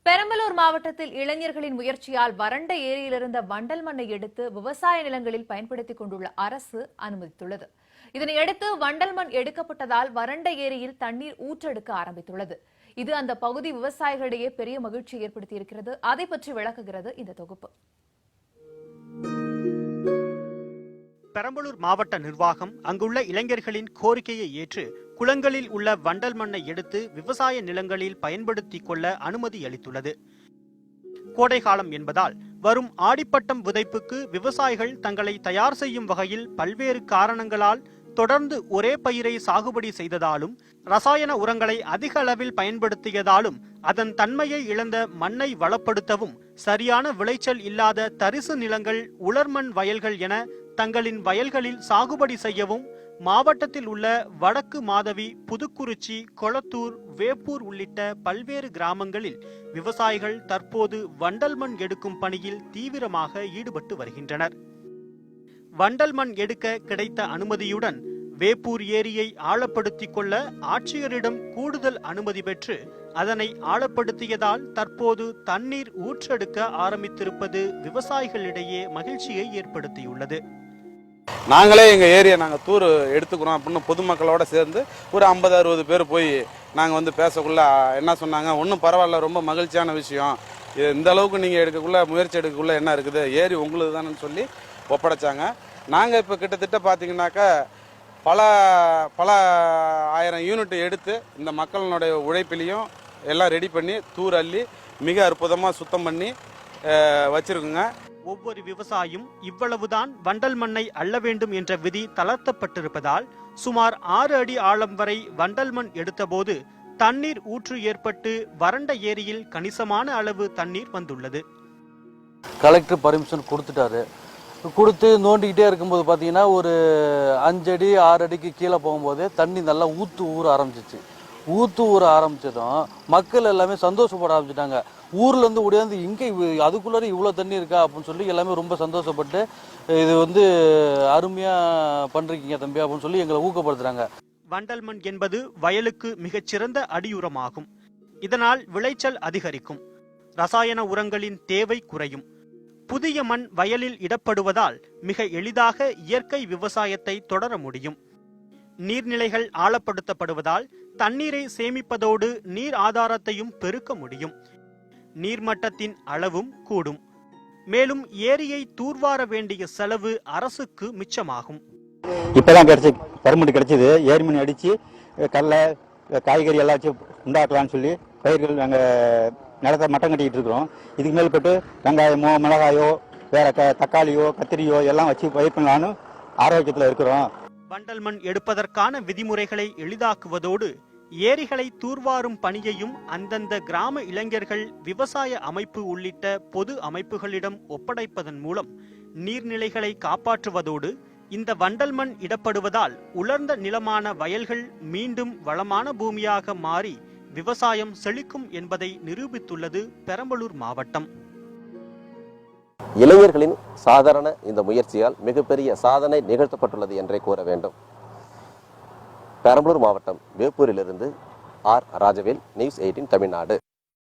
பெரம்பலூர் மாவட்டத்தில் இளைஞர்களின் முயற்சியால் வறண்ட ஏரியிலிருந்த வண்டல் மண்ணை எடுத்து விவசாய நிலங்களில் பயன்படுத்திக் கொண்டுள்ள அரசு அனுமதித்துள்ளது. இதனையடுத்து வண்டல் மண் எடுக்கப்பட்டதால் வறண்ட ஏரியில் தண்ணீர் ஊற்றெடுக்க ஆரம்பித்துள்ளது. இது அந்த பகுதி விவசாயிகளிடையே பெரிய மகிழ்ச்சி ஏற்படுத்தியிருக்கிறது. அதை பற்றி விளக்குகிறது இந்த தொகுப்பு. பெரம்பலூர் மாவட்ட நிர்வாகம் அங்குள்ள இளைஞர்களின் கோரிக்கையை ஏற்று குளங்களில் உள்ள வண்டல் மண்ணை எடுத்து விவசாய நிலங்களில் பயன்படுத்திக் கொள்ள அனுமதி அளித்துள்ளது. கோடை காலம் என்பதால் வரும் ஆடிப்பட்டம் விதைப்புக்கு விவசாயிகள் தங்களை தயார் செய்யும் வகையில் பல்வேறு காரணங்களால் தொடர்ந்து ஒரே பயிரை சாகுபடி செய்ததாலும் ரசாயன உரங்களை அதிக அளவில் பயன்படுத்தியதாலும் அதன் தன்மையை இழந்த மண்ணை வளப்படுத்தவும் சரியான விளைச்சல் இல்லாத தரிசு நிலங்கள், உலர்மண் வயல்கள் என தங்களின் வயல்களில் சாகுபடி செய்யவும் மாவட்டத்தில் உள்ள வடக்கு மாதவி, புதுக்குறிச்சி, கொளத்தூர், வேப்பூர் உள்ளிட்ட பல்வேறு கிராமங்களில் விவசாயிகள் தற்போது வண்டல் மண் எடுக்கும் பணியில் தீவிரமாக ஈடுபட்டு வருகின்றனர். வண்டல் மண் எடுக்க கிடைத்த அனுமதியுடன் வேப்பூர் ஏரியை ஆழப்படுத்திக் கொள்ள ஆட்சியரிடம் கூடுதல் அனுமதி பெற்று அதனை ஆழப்படுத்தியதால் தற்போது தண்ணீர் ஊற்றெடுக்க ஆரம்பித்திருப்பது விவசாயிகளிடையே மகிழ்ச்சியை ஏற்படுத்தியுள்ளது. நாங்களே எங்கள் ஏரியா நாங்கள் தூர் எடுத்துக்கிறோம் அப்படின்னு பொதுமக்களோட சேர்ந்து ஒரு 50-60 பேர் போய் நாங்கள் பேசக்குள்ள என்ன சொன்னாங்க, ஒன்றும் பரவாயில்ல, ரொம்ப மகிழ்ச்சியான விஷயம், இந்த அளவுக்கு நீங்கள் எடுக்கக்குள்ள முயற்சி எடுக்கக்குள்ள என்ன இருக்குது, ஏரி உங்களுக்கு தானே சொல்லி ஒப்படைச்சாங்க. நாங்கள் இப்போ கிட்டத்தட்ட பார்த்தீங்கன்னாக்கா பல ஆயிரம் யூனிட் எடுத்து இந்த மக்களினுடைய உழைப்பிலையும் எல்லாம் ரெடி பண்ணி தூர் அள்ளி மிக அற்புதமாக சுத்தம் பண்ணி வச்சிருக்குங்க. ஒவ்வொரு விவசாயியும் இவ்வளவுதான் வண்டல் மண்ணை அள்ள வேண்டும் என்ற விதி தளர்த்தப்பட்டிருப்பதால் சுமார் 6 அடி ஆழம் வரை வண்டல் மண் எடுத்தபோது தண்ணீர் ஊற்று ஏற்பட்டு வறண்ட ஏரியில் கணிசமான அளவு தண்ணீர் வந்துள்ளது. கலெக்டர் பர்மிஷன் கொடுத்து நோண்டிக்கிட்டே இருக்கும்போது பார்த்தீங்கன்னா ஒரு 5 அடி 6 அடிக்கு கீழே போகும்போது தண்ணி நல்லா ஊற ஆரம்பிச்சிச்சு. ஊற ஆரம்பிச்சதும் மக்கள் எல்லாமே சந்தோஷப்பட ஆரம்பிச்சிட்டாங்க. ஊர்லேருந்து ஓடியாந்து இங்கே அதுக்குள்ளார இவ்வளோ தண்ணி இருக்கா அப்படின்னு சொல்லி எல்லாமே ரொம்ப சந்தோஷப்பட்டு இது அருமையாக பண்ணுறீங்க தம்பி அப்படின்னு சொல்லி எங்களை ஊக்கப்படுத்துகிறாங்க. வண்டல் மண் என்பது வயலுக்கு மிகச்சிறந்த அடியுரமாகும். இதனால் விளைச்சல் அதிகரிக்கும், ரசாயன உரங்களின் தேவை குறையும். புதிய மண் வயலில் இடப்படுவதால் மிக எளிதாக இயற்கை விவசாயத்தை தொடர முடியும். நீர்நிலைகள் ஆழப்படுத்தப்படுவதால் தண்ணீரை சேமிப்பதோடு நீர் ஆதாரத்தையும் பெருக்க முடியும். நீர்மட்டத்தின் அளவும் கூடும். மேலும் ஏரியை தூர்வார வேண்டிய செலவு அரசுக்கு மிச்சமாகும். இப்பதான் பர்மிட் கிடைச்சது. ஏரி மண் அடிச்சு கடலை, காய்கறி எல்லாம் வச்சு உண்டாக்கலாம்னு சொல்லி பயிர்கள் நாங்கள் நிலத்தை மட்டம் கட்டிக்கிட்டு இருக்கிறோம். இதுக்கு மேல்பட்டு வெங்காயமோ, மிளகாயோ, வேற தக்காளியோ, கத்திரியோ எல்லாம் வச்சு பயிர் பண்ணலான்னு ஆரோக்கியத்தில் இருக்கிறோம். வண்டல் மண் எடுப்பதற்கான விதிமுறைகளை எளிதாக்குவதோடு ஏரிகளை தூர்வாரும் பணியையும் அந்தந்த கிராம இளைஞர்கள், விவசாய அமைப்பு உள்ளிட்ட பொது அமைப்புகளிடம் ஒப்படைப்பதன் மூலம் நீர்நிலைகளை காப்பாற்றுவதோடு இந்த வண்டல் மண் இடப்படுவதால் உலர்ந்த நிலமான வயல்கள் மீண்டும் வளமான பூமியாக மாறி விவசாயம் செழிக்கும் என்பதை நிரூபித்துள்ளது பெரம்பலூர் மாவட்டம். இளைஞர்களின் சாதாரண இந்த முயற்சியால் மிகப்பெரிய சாதனை நிகழ்த்தப்பட்டுள்ளது என்றே கூற வேண்டும். பெரம்பலூர் மாவட்டம் வேப்பூரிலிருந்து ஆர். ராஜவேல், நியூஸ் 18 தமிழ்நாடு.